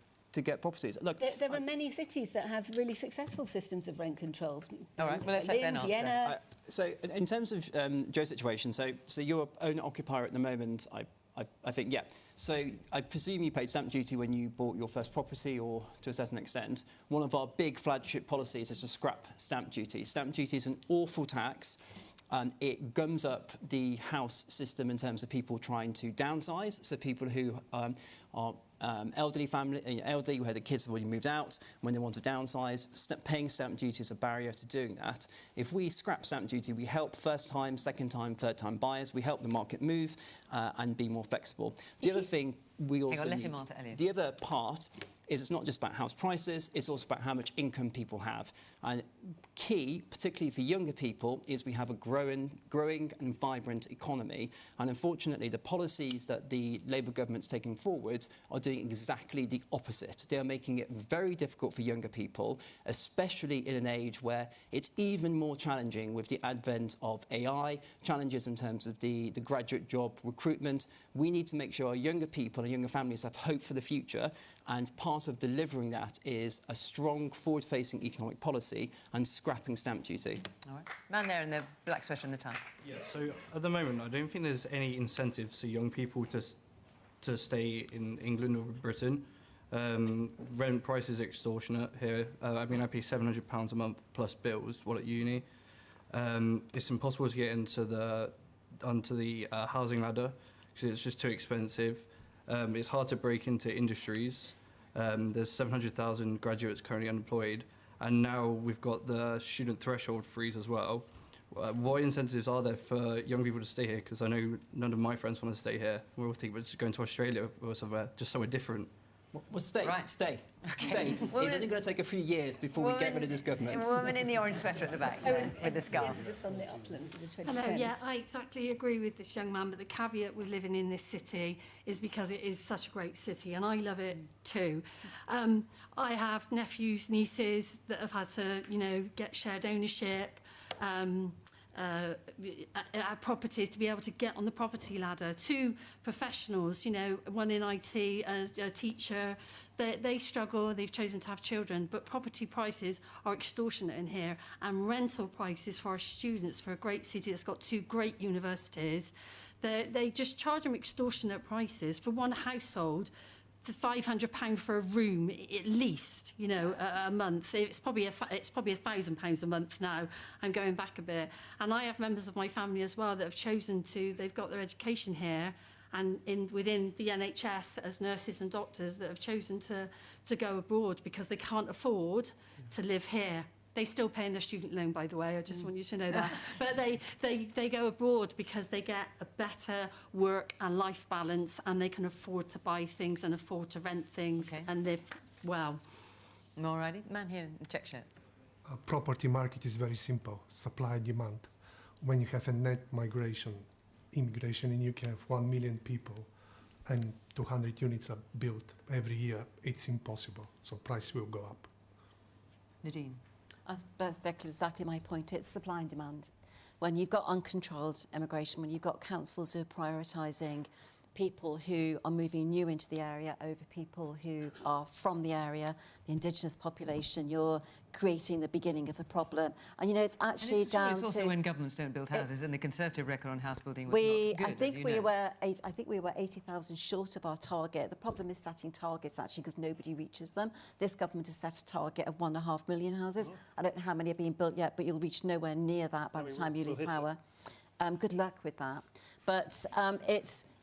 get properties. Look, there are many cities that have really successive systems of rent controls. All right, well, let's let Ben answer. So in terms of Joe's situation, so you're an owner-occupier at the moment, I think, yeah. So I presume you paid stamp duty when you bought your first property, or to a certain extent. One of our big flagship policies is to scrap stamp duty. Stamp duty is an awful tax. It gums up the house system in terms of people trying to downsize. So people who are elderly who had the kids already moved out, when they want to downsize, paying stamp duty is a barrier to doing that. If we scrap stamp duty, we help first-time, second-time, third-time buyers. We help the market move and be more flexible. The other thing we also need, the other part is it's not just about house prices, it's also about how much income people have. And key, particularly for younger people, is we have a growing and vibrant economy. And unfortunately, the policies that the Labour government's taking forward are doing exactly the opposite. They are making it very difficult for younger people, especially in an age where it's even more challenging with the advent of AI, challenges in terms of the graduate job recruitment. We need to make sure our younger people and younger families have hope for the future. And part of delivering that is a strong forward-facing economic policy and scrapping stamp duty. All right. Man there in the black sweater and the tie. Yeah, so at the moment, I don't think there's any incentives for young people to stay in England or Britain. Rent prices are extortionate here. I mean, I pay £700 a month plus bills while at uni. It's impossible to get onto the housing ladder because it's just too expensive. It's hard to break into industries. There's 700,000 graduates currently unemployed, and now we've got the student threshold freeze as well. What incentives are there for young people to stay here? Because I know none of my friends want to stay here. We all think we're just going to Australia or somewhere, just somewhere different. Well, stay. Right. Stay. Okay. Stay. Well, It's only going to take a few years before we get rid of this government. A woman in the orange sweater at the back there, with the scarf. Hello, yeah, I exactly agree with this young man, but the caveat with living in this city is because it is such a great city, and I love it too. I have nephews, nieces that have had to, you know, get shared ownership, properties to be able to get on the property ladder. Two professionals, you know, one in IT, a teacher, they struggle, they've chosen to have children, but property prices are extortionate in here, and rental prices for our students, for a great city that's got two great universities, they just charge them extortionate prices for one household. For £500 for a room, at least, you know, a month. It's probably £1,000 a month now. I'm going back a bit, and I have members of my family as well that have chosen to. They've got their education here, and within the NHS as nurses and doctors that have chosen to go abroad because they can't afford to live here. They still paying their student loan, by the way. I just want you to know that. But they go abroad because they get a better work and life balance, and they can afford to buy things and afford to rent things and live well. Alrighty, man here in the check shirt. A property market is very simple: supply and demand. When you have a net immigration in UK of 1 million people, and 200 units are built every year, it's impossible. So price will go up. Nadine. That's exactly my point. It's supply and demand. When you've got uncontrolled immigration, when you've got councils who are prioritising people who are moving new into the area over people who are from the area, the indigenous population, you're creating the beginning of the problem. And, you know, it's actually down to... It's also when governments don't build houses, and the Conservative record on house building was not good, I think we were 80,000 short of our target. The problem is setting targets, actually, because nobody reaches them. This government has set a target of 1.5 million houses. I don't know how many are being built yet, but you'll reach nowhere near that by the time you leave power. Good luck with that. But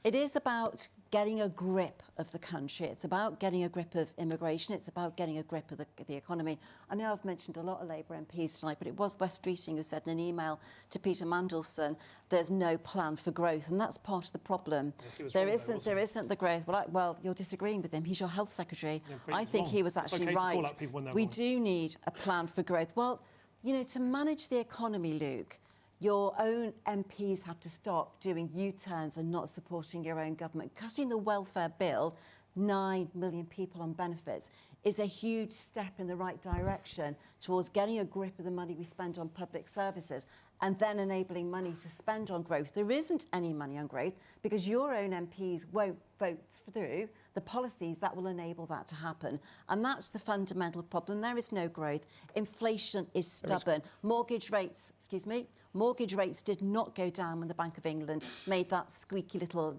it is about getting a grip of the country. It's about getting a grip of immigration. It's about getting a grip of the economy. I know I've mentioned a lot of Labour MPs tonight, but it was West Streeting who said in an email to Peter Mandelson, there's no plan for growth, and that's part of the problem. There isn't the growth. Well, you're disagreeing with him. He's your health secretary. Yeah, I think he was actually right. We do need a plan for growth. Well, you know, to manage the economy, Luke, your own MPs have to stop doing U-turns and not supporting your own government. Cutting the welfare bill, 9 million people on benefits, is a huge step in the right direction towards getting a grip of the money we spend on public services and then enabling money to spend on growth. There isn't any money on growth because your own MPs won't vote through the policies that will enable that to happen. And that's the fundamental problem. There is no growth. Inflation is stubborn. Mortgage rates did not go down when the Bank of England made that squeaky little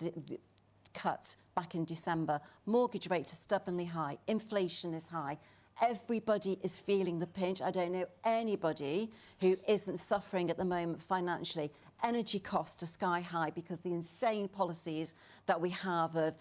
cut back in December. Mortgage rates are stubbornly high. Inflation is high. Everybody is feeling the pinch. I don't know anybody who isn't suffering at the moment financially. Energy costs are sky high because the insane policies that we have of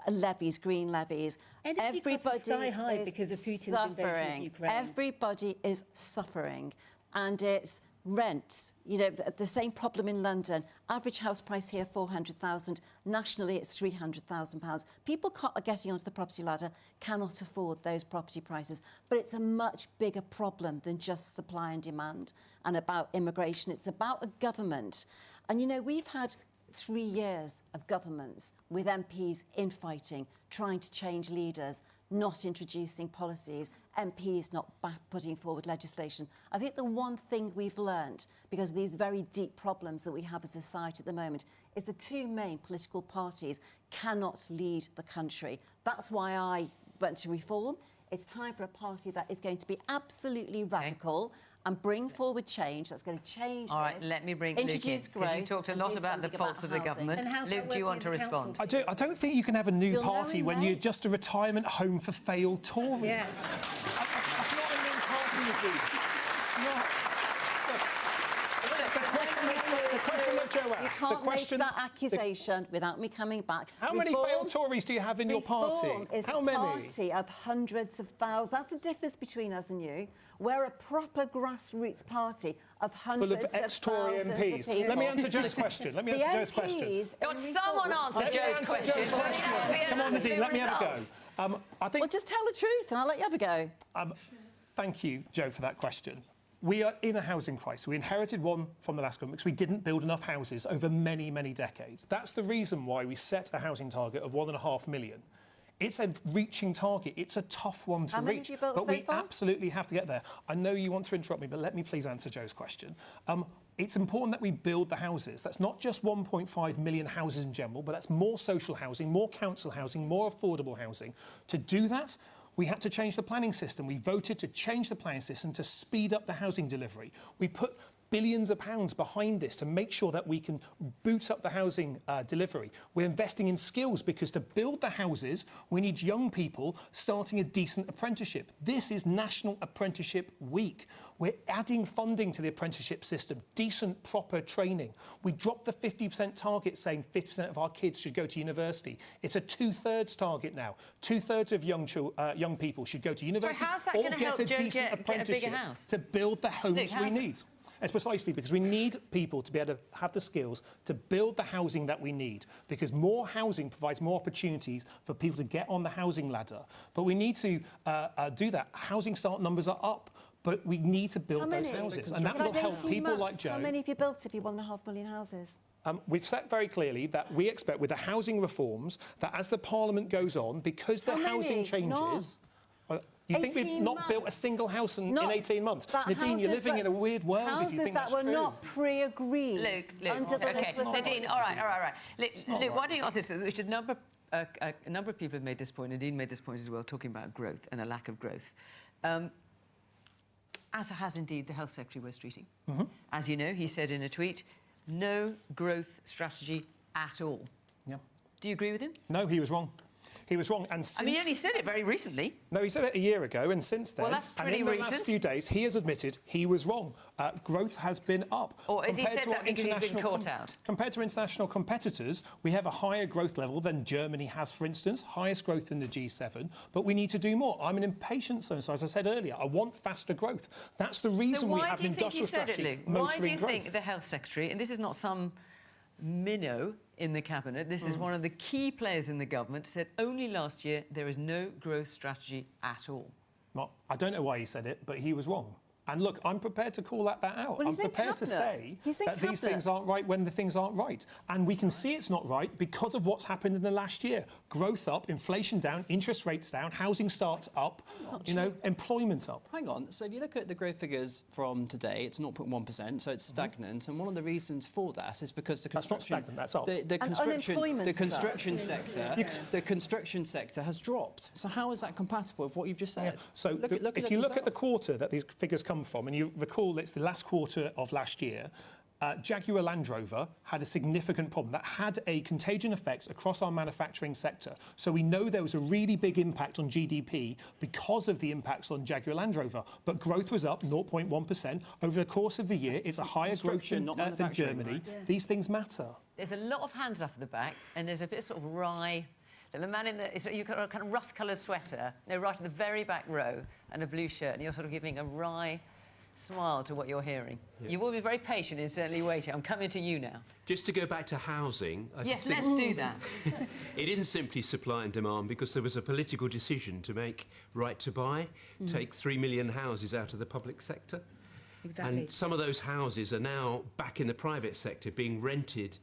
levies, green levies. Energy costs are sky high because of Putin's invasion of Ukraine. Everybody is suffering. And it's rents, you know, the same problem in London. Average house price here, 400,000. Nationally, it's £300,000. People getting onto the property ladder cannot afford those property prices. But it's a much bigger problem than just supply and demand and about immigration. It's about a government. And, you know, we've had 3 years of governments with MPs infighting, trying to change leaders, not introducing policies, MPs not putting forward legislation. I think the one thing we've learned, because of these very deep problems that we have as a society at the moment, is the two main political parties cannot lead the country. That's why I went to Reform. It's time for a party that is going to be absolutely radical and bring forward change that's going to change All right, let me bring Luke in, because you talked a lot about the faults of the government. Luke, do you want to respond? I don't think you can have a new party when you're just a retirement home for failed Tories. Yes. That's not a new party, Nadine. It's not. The question that Joe asked... You can't make that accusation without me coming back. How many failed Tories do you have in your party? Reform is How a many? party of hundreds of thousands. That's the difference between us and you. We're a proper grassroots party of hundreds Full of ex-Tory thousands MPs. of people. Let me answer Joe's question. Let me answer Joe's question. Got someone answer Joe's question. Come on, Nadine, let me have a go. I think... Well, just tell the truth and I'll let you have a go. Thank you, Joe, for that question. We are in a housing crisis. We inherited one from the last government because we didn't build enough houses over many, many decades. That's the reason why we set a housing target of 1.5 million. It's a reaching target. It's a tough one to How many reach. have you built but so we far? absolutely have to get there. I know you want to interrupt me, but let me please answer Joe's question. It's important that we build the houses. That's not just 1.5 million houses in general, but that's more social housing, more council housing, more affordable housing. To do that, we had to change the planning system. We voted to change the planning system to speed up the housing delivery. We put billions of pounds behind this to make sure that we can boot up the housing delivery. We're investing in skills because to build the houses, we need young people starting a decent apprenticeship. This is National Apprenticeship Week. We're adding funding to the apprenticeship system, decent, proper training. We dropped the 50% target saying 50% of our kids should go to university. It's a 2/3 target now. 2/3 of young people should go to university. So how's that or going to get help a Joe decent get a bigger apprenticeship house? to build the homes Luke, we need. It's precisely because we need people to be able to have the skills to build the housing that we need, because more housing provides more opportunities for people to get on the housing ladder. But we need to do that. Housing start numbers are up, but we need to build those houses, and that will help people like Joe. How many have you built if you 1.5 million houses? We've said very clearly that we expect with the housing reforms that as the Parliament goes on, because the housing changes... You think we've not built a single house in 18 months? Nadine, you're living in a weird world if you think that's true. Houses that were not pre-agreed. Luke, OK. Nadine, all right. Luke, why don't you ask this? Which a number of people have made this point. Nadine made this point as well, talking about growth and a lack of growth. As has indeed the Health Secretary Wes Streeting. As you know, he said in a tweet, no growth strategy at all. Yeah. Do you agree with him? No, he was wrong. He was wrong. And since... I mean, he only said it very recently. No, he said it a year ago, and since then... Well, that's pretty and in the recent. last few days, he has admitted he was wrong. Growth has been up. Or has he said that because he's been caught out? Compared to international competitors, we have a higher growth level than Germany has, for instance, highest growth in the G7, but we need to do more. I'm an impatient zone, so as I said earlier, I want faster growth. That's the reason we have an industrial strategy. Why do you think the Health Secretary, and this is not some minnow in the cabinet, this is one of the key players in the government, said only last year there is no growth strategy at all? Well, I don't know why he said it, but he was wrong. And look, I'm prepared to call that out. Well, I'm prepared to say that these things aren't right when the things aren't right. And we can see it's not right because of what's happened in the last year. Growth up, inflation down, interest rates down, housing starts up, employment up. Hang on. So if you look at the growth figures from today, it's 0.1%, so it's stagnant. And one of the reasons for that is because the construction... That's not stagnant, that's up. The construction sector has dropped. So how is that compatible with what you've just said? Yeah. So if you look at the quarter that these figures come from, and you recall it's the last quarter of last year, Jaguar Land Rover had a significant problem that had a contagion effects across our manufacturing sector. So we know there was a really big impact on GDP because of the impacts on Jaguar Land Rover. But growth was up 0.1% over the course of the year. It's a higher growth than Germany. Right? Yeah. These things matter. There's a lot of hands up at the back, and there's a bit of sort of wry... The man in you've got a kind of rust-coloured sweater, right in the very back row, and a blue shirt, and you're sort of giving a wry smile to what you're hearing. You've all been very patient and certainly waiting. I'm coming to you now. Just to go back to housing... Yes, let's do that. It isn't simply supply and demand, because there was a political decision to make right to buy, take 3 million houses out of the public sector. Exactly. And some of those houses are now back in the private sector, being rented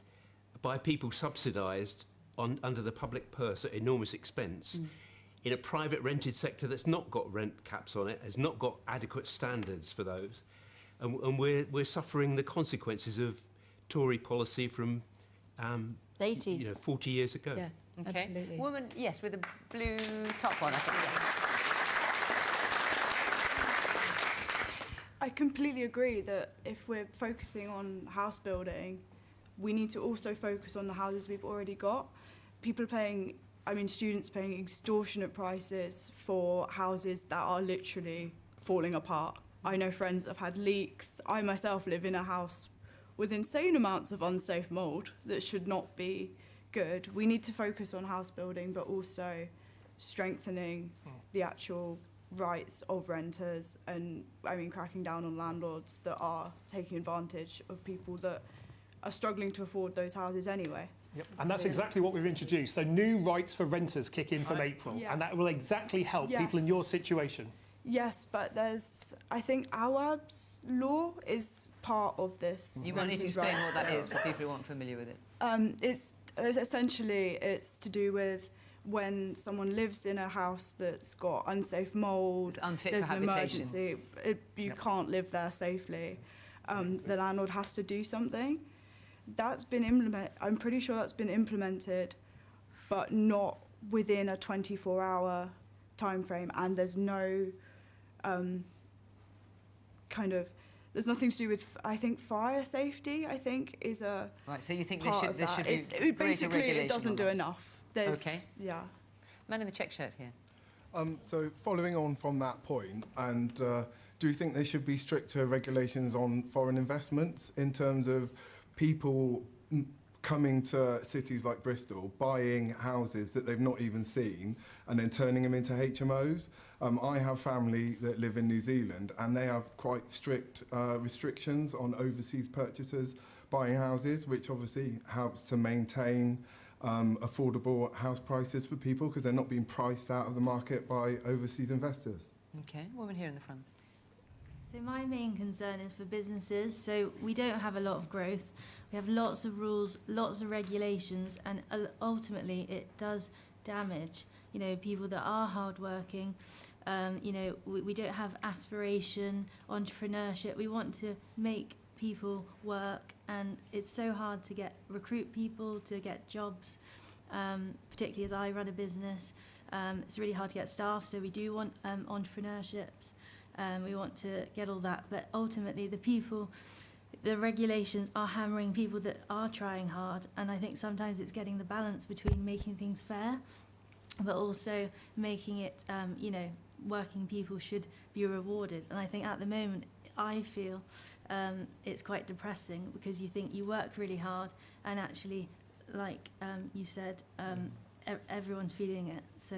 by people subsidised under the public purse at enormous expense. In a private rented sector that's not got rent caps on it, has not got adequate standards for those. And we're suffering the consequences of Tory policy from 80s. 40 years ago. Yeah, Okay. absolutely. Woman, yes, with a blue top on, I think. I completely agree that if we're focusing on house building, we need to also focus on the houses we've already got. People paying, students paying extortionate prices for houses that are literally falling apart. I know friends that have had leaks. I myself live in a house with insane amounts of unsafe mould that should not be good. We need to focus on house building, but also strengthening the actual rights of renters and, cracking down on landlords that are taking advantage of people that are struggling to afford those houses anyway. Yep. And that's exactly what we've introduced. So new rights for renters kick in from April, and that will exactly help people in your situation. Yes, but I think our law is part of this. You want me to explain what that is for people who aren't familiar with it? It's essentially to do with when someone lives in a house that's got unsafe mould, there's an emergency, you can't live there safely. The landlord has to do something. That's been implemented. I'm pretty sure that's been implemented, but not within a 24-hour time frame, and there's no there's nothing to do with, I think, fire safety, is a right, so you think there should be basically it doesn't do enough. Okay. Yeah. Man in the check shirt here. So following on from that point, and do you think there should be stricter regulations on foreign investments in terms of people coming to cities like Bristol, buying houses that they've not even seen, and then turning them into HMOs? I have family that live in New Zealand, and they have quite strict restrictions on overseas purchasers buying houses, which obviously helps to maintain affordable house prices for people because they're not being priced out of the market by overseas investors. Okay, woman here in the front. So my main concern is for businesses. So we don't have a lot of growth. We have lots of rules, lots of regulations, and ultimately it does damage, people that are hardworking. We don't have aspiration, entrepreneurship. We want to make people work, and it's so hard to recruit people, to get jobs, particularly as I run a business. It's really hard to get staff, so we do want entrepreneurships. We want to get all that, but ultimately the regulations are hammering people that are trying hard, and I think sometimes it's getting the balance between making things fair, but also making it, working people should be rewarded. And I think at the moment, I feel it's quite depressing because you think you work really hard and actually, like you said, everyone's feeling it. So,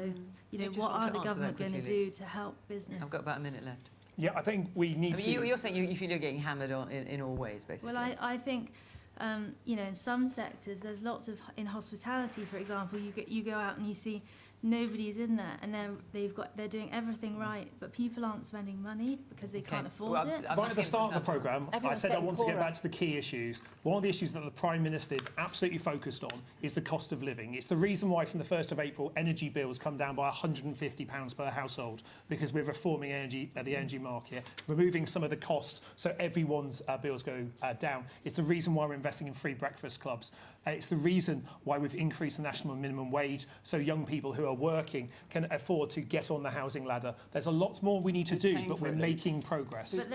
what are the government going to do to help business? I've got about a minute left. Yeah, I think we need to... You're saying you feel you're getting hammered in all ways, basically. Well, I think, in some sectors, there's lots of... In hospitality, for example, you go out and you see nobody's in there, and they're doing everything right, but people aren't spending money because they can't afford it. Right at the start of the programme, I said I want to get back to the key issues. One of the issues that the Prime Minister is absolutely focused on is the cost of living. It's the reason why from the 1st of April, energy bills come down by £150 per household, because we're reforming the energy market, removing some of the costs so everyone's bills go down. It's the reason why we're investing in free breakfast clubs. It's the reason why we've increased the national minimum wage so young people who are working can afford to get on the housing ladder. There's a lot more we need to do, but we're making progress. Has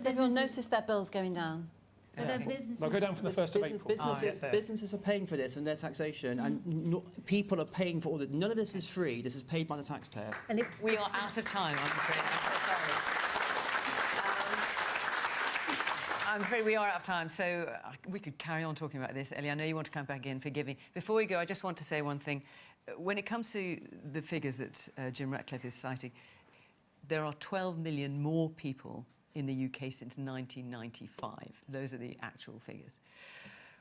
everyone noticed their bills going down? They'll go down from the 1st of April. Businesses are paying for this and their taxation, and people are paying for all this. None of this is free. This is paid by the taxpayer. And we are out of time, I'm afraid. I'm so sorry. I'm afraid we are out of time, so we could carry on talking about this. Ellie, I know you want to come back in, forgive me. Before we go, I just want to say one thing. When it comes to the figures that Jim Ratcliffe is citing, there are 12 million more people in the UK since 1995. Those are the actual figures.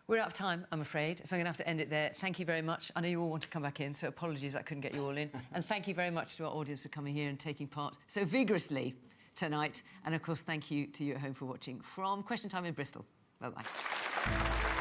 We're out of time, I'm afraid, so I'm going to have to end it there. Thank you very much. I know you all want to come back in, so apologies I couldn't get you all in. And thank you very much to our audience for coming here and taking part so vigorously tonight. And, of course, thank you to you at home for watching from Question Time in Bristol. Bye-bye.